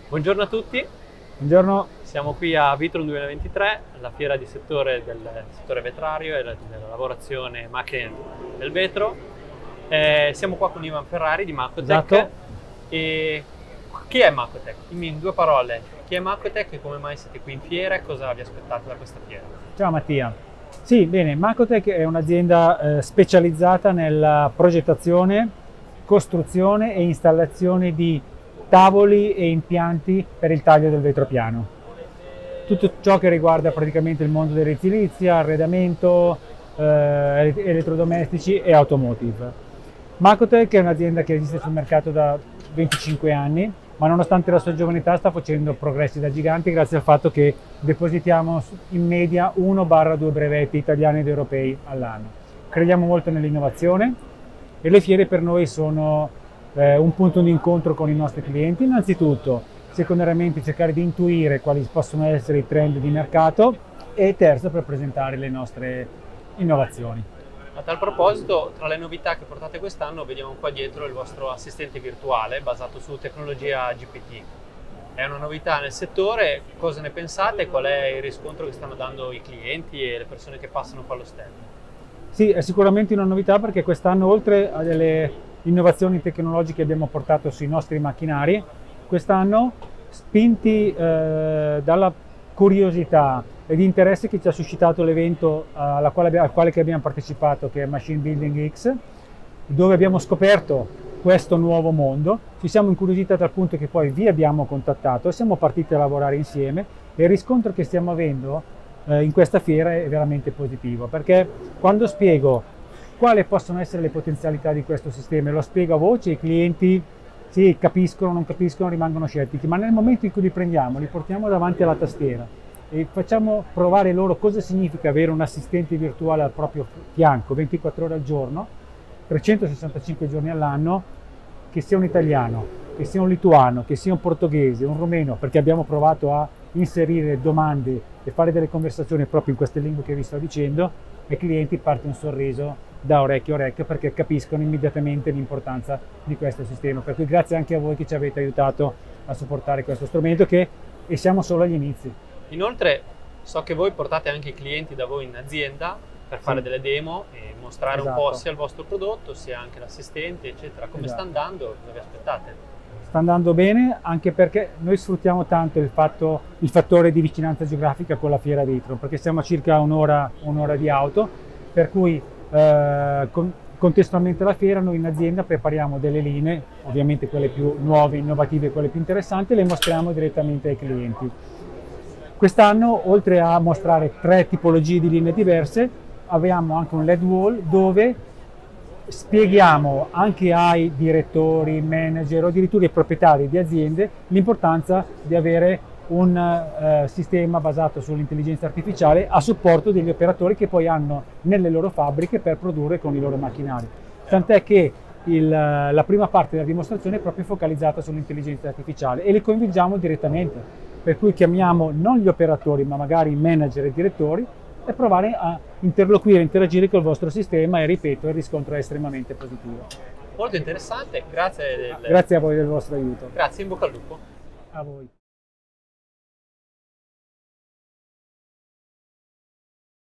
Buongiorno a tutti, Buongiorno. siamo qui a Vitrum 2023, alla fiera di settore del settore vetrario e della lavorazione macchine del vetro. Siamo qua con Ivan Ferrari di Macotec. Esatto. E chi è Macotec? Dimmi in due parole, chi è Macotec e come mai siete qui in fiera e cosa vi aspettate da questa fiera? Ciao Mattia. Sì, bene, Macotec è un'azienda specializzata nella progettazione, costruzione e installazione di tavoli e impianti per il taglio del vetro piano. Tutto ciò che riguarda praticamente il mondo dell'edilizia, arredamento, elettrodomestici e automotive. Macotec è un'azienda che esiste sul mercato da 25 anni, ma nonostante la sua giovane età sta facendo progressi da gigante grazie al fatto che depositiamo in media 1-2 brevetti italiani ed europei all'anno. Crediamo molto nell'innovazione e le fiere per noi sono un punto di incontro con i nostri clienti. Innanzitutto, secondariamente cercare di intuire quali possono essere i trend di mercato e terzo per presentare le nostre innovazioni. A tal proposito, tra le novità che portate quest'anno vediamo qua dietro il vostro assistente virtuale basato su tecnologia GPT. È una novità nel settore, cosa ne pensate? Qual è il riscontro che stanno dando i clienti e le persone che passano qua allo stand? Sì, è sicuramente una novità perché quest'anno, oltre a delle innovazioni tecnologiche che abbiamo portato sui nostri macchinari, quest'anno, spinti dalla curiosità e di interesse che ci ha suscitato l'evento al quale che abbiamo partecipato, che è Machine Building X, dove abbiamo scoperto questo nuovo mondo, ci siamo incuriositi a tal punto che poi vi abbiamo contattato e siamo partiti a lavorare insieme e il riscontro che stiamo avendo in questa fiera è veramente positivo, perché quando spiego quali possono essere le potenzialità di questo sistema e lo spiego a voce, i clienti sì, capiscono, non capiscono, rimangono scettici, ma nel momento in cui li prendiamo, li portiamo davanti alla tastiera e facciamo provare loro cosa significa avere un assistente virtuale al proprio fianco 24 ore al giorno, 365 giorni all'anno, che sia un italiano, che sia un lituano, che sia un portoghese, un rumeno, perché abbiamo provato a inserire domande e fare delle conversazioni proprio in queste lingue che vi sto dicendo, ai clienti parte un sorriso da orecchio a orecchio perché capiscono immediatamente l'importanza di questo sistema. Per cui grazie anche a voi che ci avete aiutato a supportare questo strumento e siamo solo agli inizi. Inoltre so che voi portate anche i clienti da voi in azienda per fare delle demo e mostrare un po' sia il vostro prodotto sia anche l'assistente eccetera. Come sta andando? Cosa vi aspettate? Sta andando bene anche perché noi sfruttiamo tanto il fattore di vicinanza geografica con la fiera Vitrum, perché siamo a circa un'ora di auto, per cui contestualmente alla fiera noi in azienda prepariamo delle linee, ovviamente quelle più nuove, innovative, quelle più interessanti, e le mostriamo direttamente ai clienti. Quest'anno, oltre a mostrare 3 tipologie di linee diverse, abbiamo anche un LED wall dove spieghiamo anche ai direttori, manager o addirittura ai proprietari di aziende l'importanza di avere un sistema basato sull'intelligenza artificiale a supporto degli operatori che poi hanno nelle loro fabbriche per produrre con i loro macchinari. Tant'è che la prima parte della dimostrazione è proprio focalizzata sull'intelligenza artificiale e li coinvolgiamo direttamente, per cui chiamiamo non gli operatori ma magari i manager e i direttori e provare a interloquire, interagire col vostro sistema e ripeto, il riscontro è estremamente positivo. Molto interessante, grazie Grazie a voi del vostro aiuto. Grazie, in bocca al lupo. A voi.